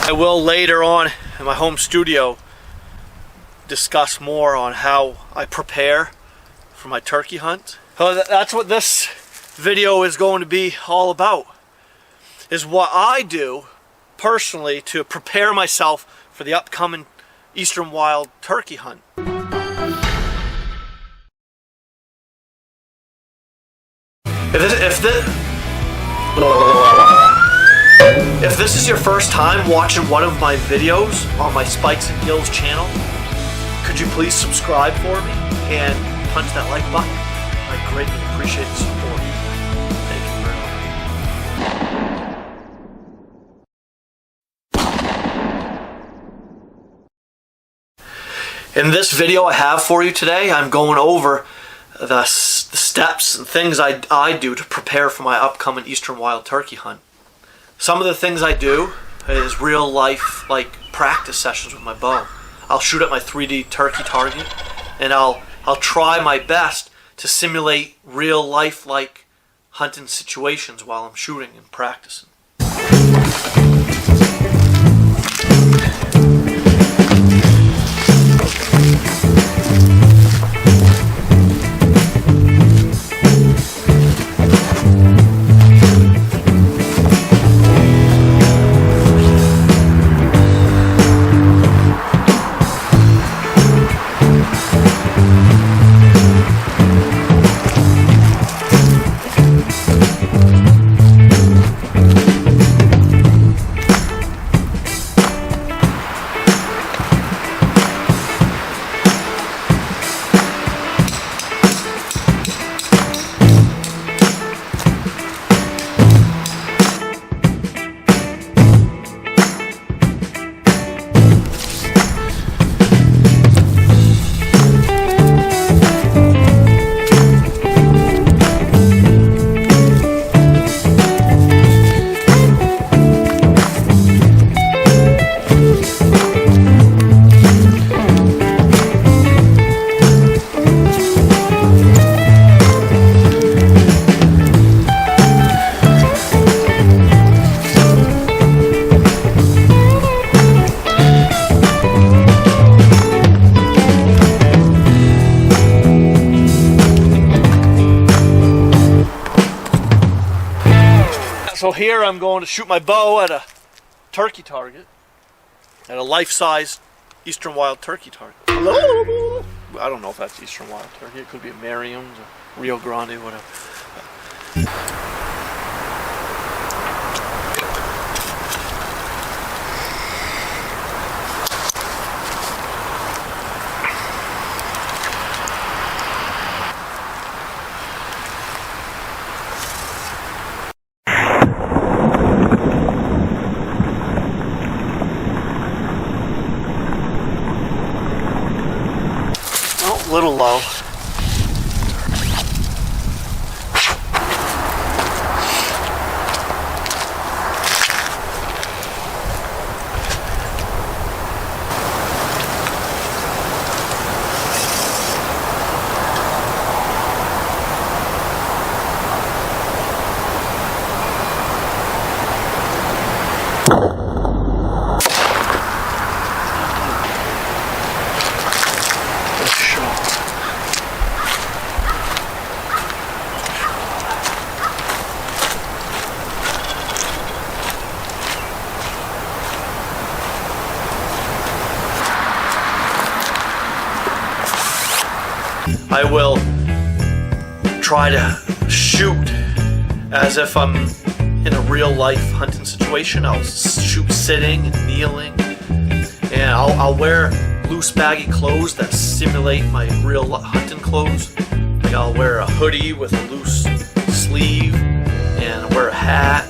I will later on in my home studio discuss more on how I prepare for my turkey hunt. So that's what this video is going to be all about, is what I do personally to prepare myself for the upcoming eastern wild turkey hunt. If this is your first time watching one of my videos on my Spikes and Gills channel, could you please subscribe for me and punch that like button? I greatly appreciate the support. Thank you very much. In this video I have for you today, I'm going over the steps and things I do to prepare for my upcoming eastern wild turkey hunt. Some of the things I do is real life, like practice sessions with my bow. I'll shoot at my 3D turkey target, and I'll try my best to simulate real life like hunting situations while I'm shooting and practicing. So here I'm going to shoot my bow at a turkey target, at a life-size eastern wild turkey target. Hello? I don't know if that's eastern wild turkey. It could be a Merriam's or Rio Grande, whatever. A little low. I will try to shoot as if I'm in a real life hunting situation. I'll shoot sitting and kneeling, and I'll wear loose baggy clothes that simulate my real hunting clothes. Like I'll wear a hoodie with a loose sleeve and I'll wear a hat.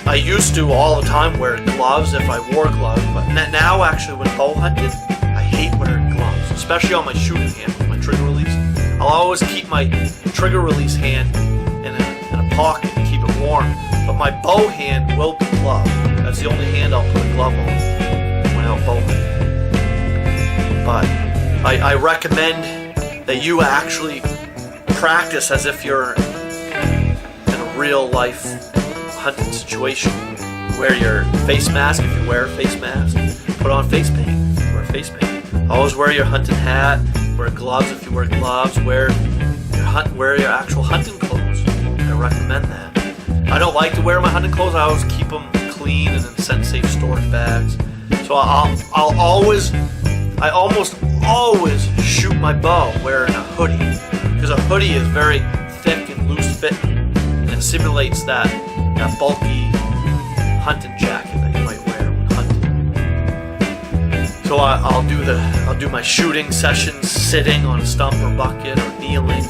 I used to all the time wear gloves if I wore gloves, but now actually when bow hunting, I hate wearing gloves, especially on my shooting hand with my trigger release. I'll always keep my trigger release hand in a pocket to keep it warm, but my bow hand will be gloved. That's the only hand I'll put a glove on when out bow hunting. But I recommend that you actually practice as if you're in a real life hunting situation. wear your face mask if you wear a face mask. Put on face paint if you wear face paint. Always wear your hunting hat. Wear gloves if you wear gloves. Wear your actual hunting clothes. I recommend that. I don't like to wear my hunting clothes. I always keep them clean and in scent-safe storage bags. So I almost always shoot my bow wearing a hoodie, because a hoodie is very thick and loose fitting, and it simulates that bulky hunting jacket that you might wear when hunting. So I'll do my shooting sessions sitting on a stump or bucket or kneeling.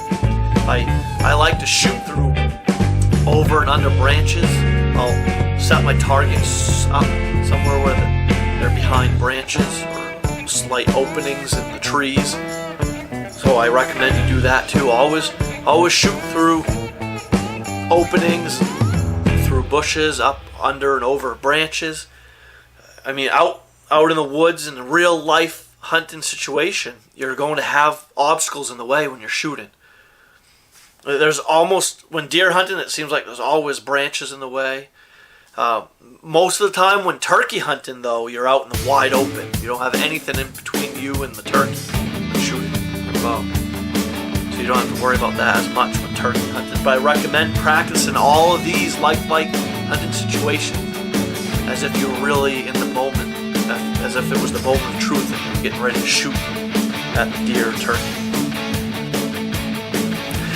I like to shoot through over and under branches. I'll set my targets up somewhere where they're behind branches or slight openings in the trees. So I recommend you do that too. Always shoot through openings, through bushes, up, under, and over branches. I mean, out in the woods in a real life hunting situation, you're going to have obstacles in the way when you're shooting. When deer hunting, it seems like there's always branches in the way. Most of the time when turkey hunting, though, you're out in the wide open. You don't have anything in between you and the turkey when shooting your bow. So you don't have to worry about that as much when turkey hunting. But I recommend practicing all of these lifelike hunting situations as if you were really in the moment, as if it was the moment of truth and you were getting ready to shoot at the deer or turkey.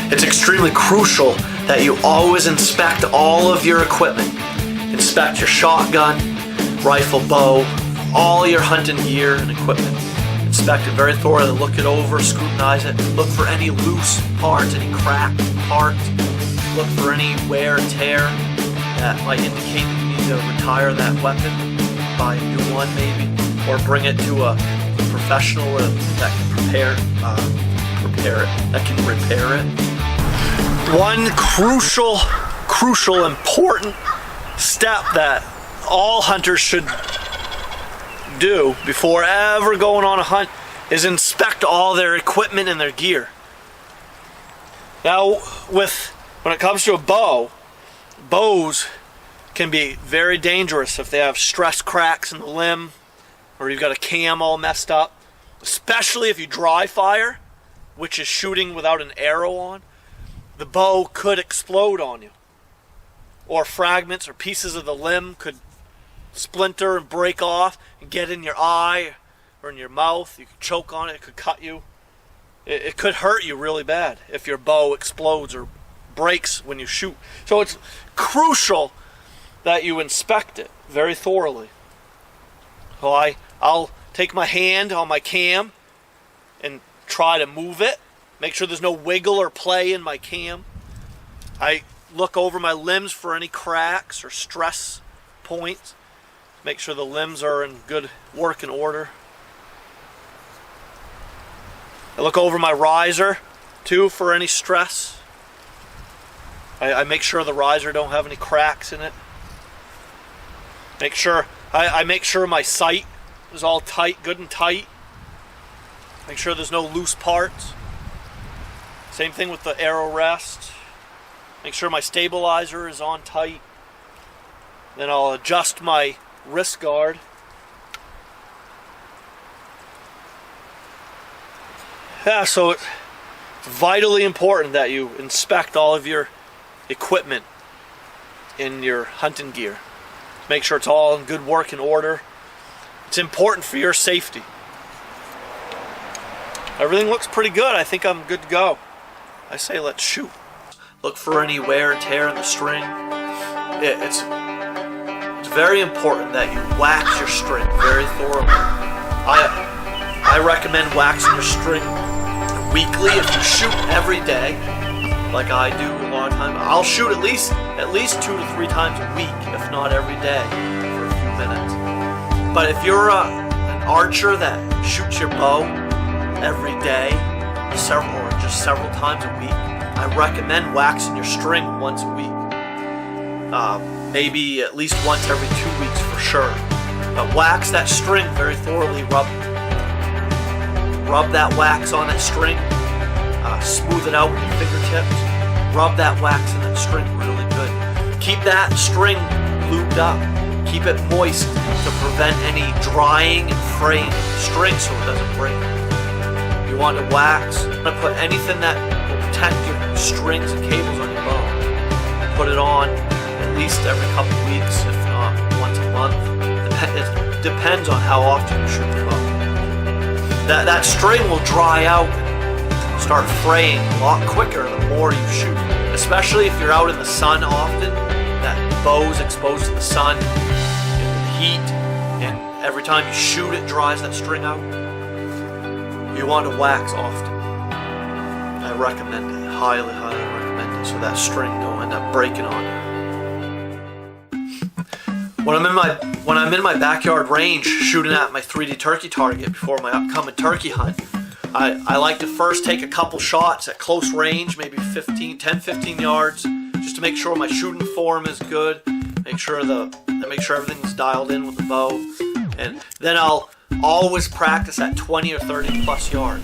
It's extremely crucial that you always inspect all of your equipment. Inspect your shotgun, rifle, bow, all your hunting gear and equipment. Inspect it very thoroughly, look it over, scrutinize it, look for any loose parts, any cracked parts, look for any wear and tear that might indicate that you need to retire that weapon, buy a new one maybe, or bring it to a professional that can repair it. One crucial, important step that all hunters should do before ever going on a hunt is inspect all their equipment and their gear. Now, when it comes to a bow, bows can be very dangerous if they have stress cracks in the limb, or you've got a cam all messed up, especially if you dry fire, which is shooting without an arrow on. The bow could explode on you, or fragments or pieces of the limb could splinter and break off and get in your eye or in your mouth. You could choke on it, it could cut you. It could hurt you really bad if your bow explodes or breaks when you shoot. So it's crucial that you inspect it very thoroughly. So I'll take my hand on my cam and try to move it. Make sure there's no wiggle or play in my cam. I look over my limbs for any cracks or stress points. Make sure the limbs are in good working order. I look over my riser too for any stress. I make sure the riser don't have any cracks in it. I make sure my sight is all tight, good and tight. Make sure there's no loose parts. Same thing with the arrow rest. Make sure my stabilizer is on tight. Then I'll adjust my wrist guard. Yeah, so it's vitally important that you inspect all of your equipment in your hunting gear. Make sure it's all in good working order. It's important for your safety. Everything looks pretty good. I think I'm good to go. I say let's shoot. Look for any wear and tear in the string. It's very important that you wax your string very thoroughly. I recommend waxing your string weekly. If you shoot every day, like I do a lot of times, I'll shoot at least 2 to 3 times a week, if not every day, for a few minutes. But if you're an archer that shoots your bow every day, several times a week, I recommend waxing your string once a week. Maybe at least once every 2 weeks for sure. But wax that string very thoroughly. Rub that wax on that string. Smooth it out with your fingertips. Rub that wax in that string really good. Keep that string lubed up. Keep it moist to prevent any drying and fraying string so it doesn't break. You want to wax, you want to put anything that will protect your strings and cables on your bow. Put it on at least every couple weeks, if not once a month. It depends on how often you shoot the bow. That string will dry out and start fraying a lot quicker the more you shoot. Especially if you're out in the sun often, that bow's exposed to the sun and the heat, and every time you shoot it dries that string out. You want to wax often. I recommend it, highly recommend it, so that string don't end up breaking on you. When I'm in my backyard range shooting at my 3D turkey target before my upcoming turkey hunt, I like to first take a couple shots at close range, maybe 10-15 yards, just to make sure my shooting form is good, make sure everything's dialed in with the bow, and then I'll always practice at 20 or 30 plus yards.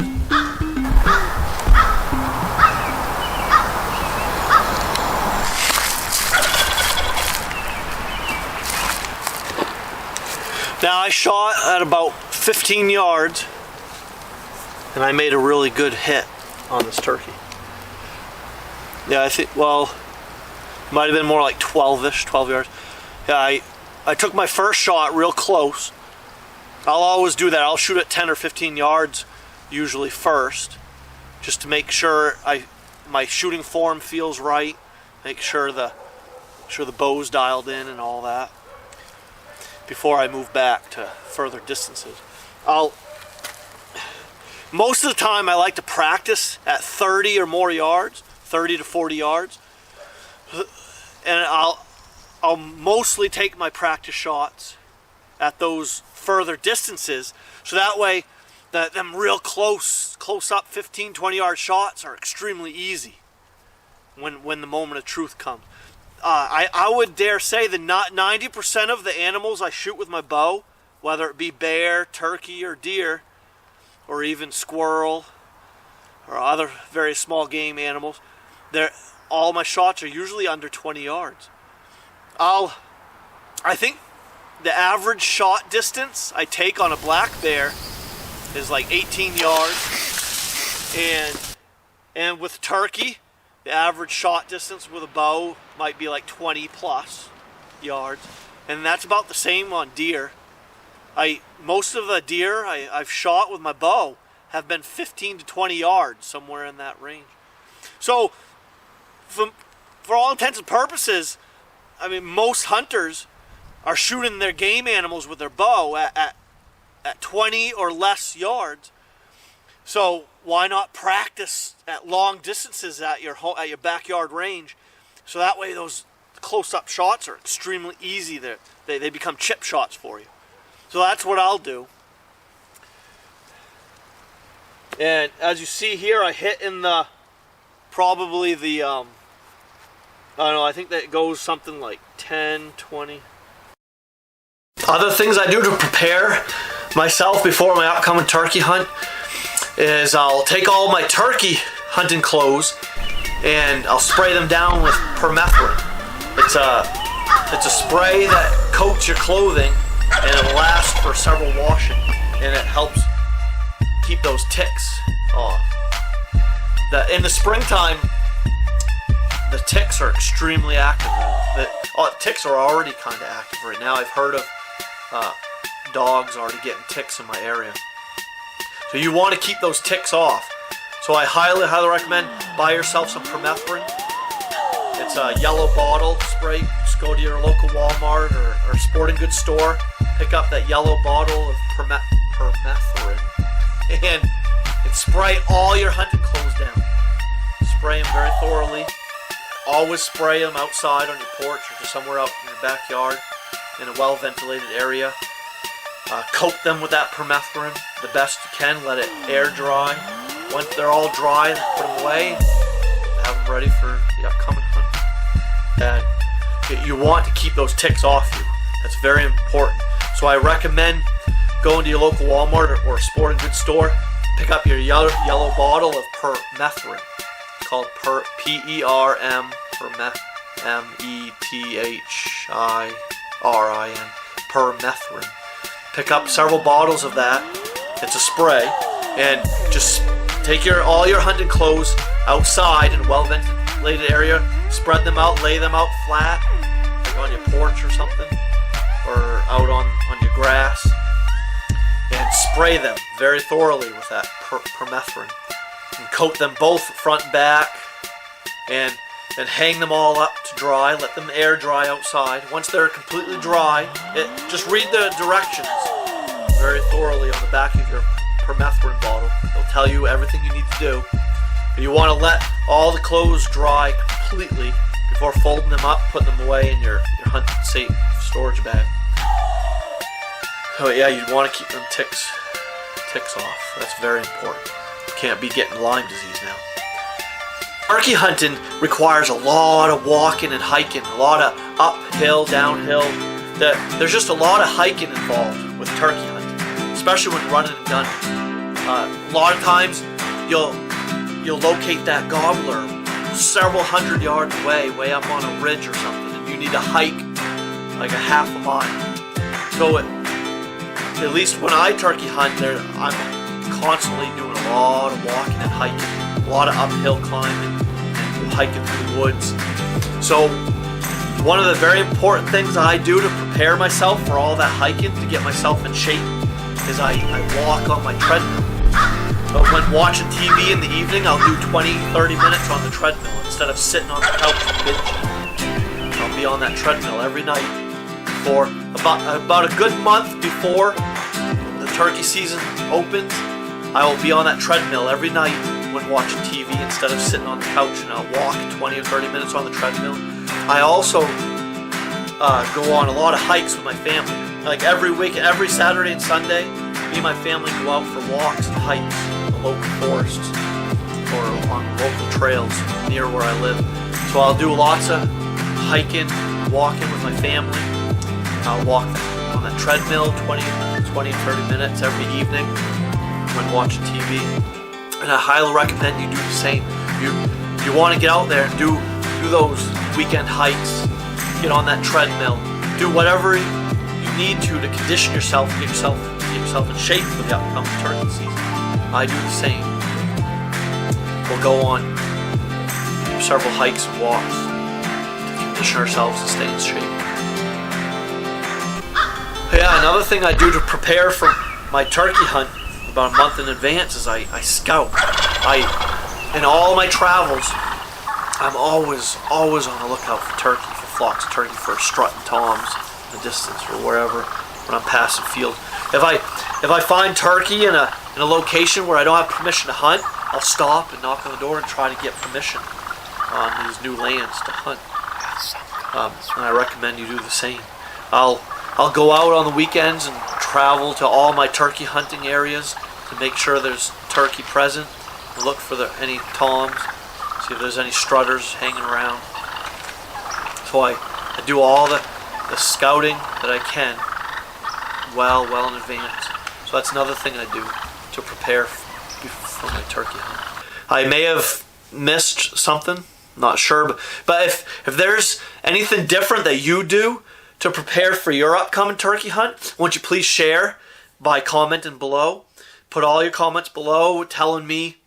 Now I shot at about 15 yards and I made a really good hit on this turkey. Yeah, I think, well, it might have been more like 12 yards. Yeah, I took my first shot real close. I'll always do that. I'll shoot at 10 or 15 yards usually first, just to make sure my shooting form feels right, make sure the bow's dialed in and all that, before I move back to further distances. Most of the time I like to practice at 30 or more yards, 30 to 40 yards, and I'll mostly take my practice shots at those further distances, so that way them real close up 15-20 yard shots are extremely easy when the moment of truth comes. I would dare say that not 90% of the animals I shoot with my bow, whether it be bear, turkey, or deer, or even squirrel, or other very small game animals, all my shots are usually under 20 yards. I think the average shot distance I take on a black bear is like 18 yards, and with turkey, the average shot distance with a bow might be like 20 plus yards, and that's about the same on deer. Most of the deer I've shot with my bow have been 15 to 20 yards, somewhere in that range. So, for all intents and purposes, I mean, most hunters are shooting their game animals with their bow at 20 or less yards. So why not practice at long distances at your backyard range? So that way those close-up shots are extremely easy. They become chip shots for you. So that's what I'll do. And as you see here, I hit in probably the I don't know, I think that goes something like 10, 20. Other things I do to prepare myself before my upcoming turkey hunt is I'll take all my turkey hunting clothes and I'll spray them down with permethrin. It's a spray that coats your clothing and it lasts for several washing, and it helps keep those ticks off. In the springtime, the ticks are extremely active. The ticks are already kind of active right now. I've heard of dogs already getting ticks in my area. So you want to keep those ticks off. So I highly recommend buy yourself some permethrin. It's a yellow bottle spray. Just go to your local Walmart or sporting goods store, pick up that yellow bottle of permethrin and spray all your hunting clothes down. Spray them very thoroughly. Always spray them outside on your porch or just somewhere out in your backyard in a well-ventilated area. Coat them with that permethrin the best you can. Let it air dry. Once they're all dry, put them away and have them ready for the upcoming hunt. And you want to keep those ticks off you. That's very important. So I recommend going to your local Walmart or sporting goods store, pick up your yellow bottle of permethrin. It's called PERM, permethrin, R-I-N, permethrin. Pick up several bottles of that. It's a spray, and just take all your hunting clothes outside in a well-ventilated area, spread them out, lay them out flat, like on your porch or something, or out on your grass, and spray them very thoroughly with that permethrin. And coat them both front and back, and then hang them all up to dry. Let them air dry outside. Once they're completely dry, just read the directions very thoroughly on the back of your permethrin bottle. It'll tell you everything you need to do. But you want to let all the clothes dry completely before folding them up, putting them away in your hunting safe storage bag. So yeah, you want to keep them ticks off. That's very important. You can't be getting Lyme disease now. Turkey hunting requires a lot of walking and hiking, a lot of uphill, downhill. There's just a lot of hiking involved with turkey hunting, especially when running and gunning. A lot of times you'll locate that gobbler several hundred yards away, way up on a ridge or something, and you need to hike like a half a mile. So at least when I turkey hunt, I'm constantly doing a lot of walking and hiking, a lot of uphill climbing, and hiking through the woods. So one of the very important things I do to prepare myself for all that hiking, to get myself in shape, is I walk on my treadmill. But when watching TV in the evening, I'll do 20-30 minutes on the treadmill instead of sitting on the couch binging. I'll be on that treadmill every night for about a good month before the turkey season opens. I will be on that treadmill every night when watching TV instead of sitting on the couch, and I'll walk 20 or 30 minutes on the treadmill. I also go on a lot of hikes with my family. Like every week, every Saturday and Sunday, me and my family go out for walks and hikes in the local forests or on local trails near where I live. So I'll do lots of hiking, walking with my family. I'll walk on that treadmill 20 and 30 minutes every evening when watching TV. And I highly recommend you do the same. You want to get out there and do those weekend hikes, get on that treadmill, do whatever you need to condition yourself, get yourself in shape for the upcoming turkey season. I do the same. We'll go on several hikes and walks to condition ourselves and stay in shape. Yeah, another thing I do to prepare for my turkey hunt about a month in advance is I scout. In all my travels, I'm always on the lookout for turkey, for flocks of turkey, for strutting toms in the distance or wherever when I'm passing field. If I find turkey in a location where I don't have permission to hunt, I'll stop and knock on the door and try to get permission on these new lands to hunt. And I recommend you do the same. I'll go out on the weekends and travel to all my turkey hunting areas to make sure there's turkey present, and look for any toms, see if there's any strutters hanging around. So I do all the scouting that I can well in advance. So that's another thing I do to prepare for my turkey hunt. I may have missed something, not sure, but if there's anything different that you do to prepare for your upcoming turkey hunt, won't you please share by commenting below? Put all your comments below telling me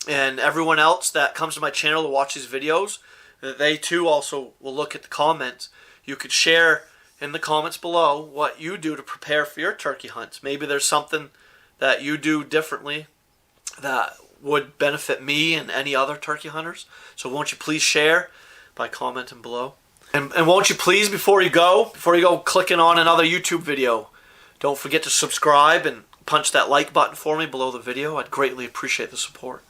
and everyone else that comes to my channel to watch these videos, that they too also will look at the comments. You could share in the comments below what you do to prepare for your turkey hunts. Maybe there's something that you do differently that would benefit me and any other turkey hunters. So won't you please share by commenting below? And won't you please, before you go clicking on another YouTube video, don't forget to subscribe and punch that like button for me below the video. I'd greatly appreciate the support.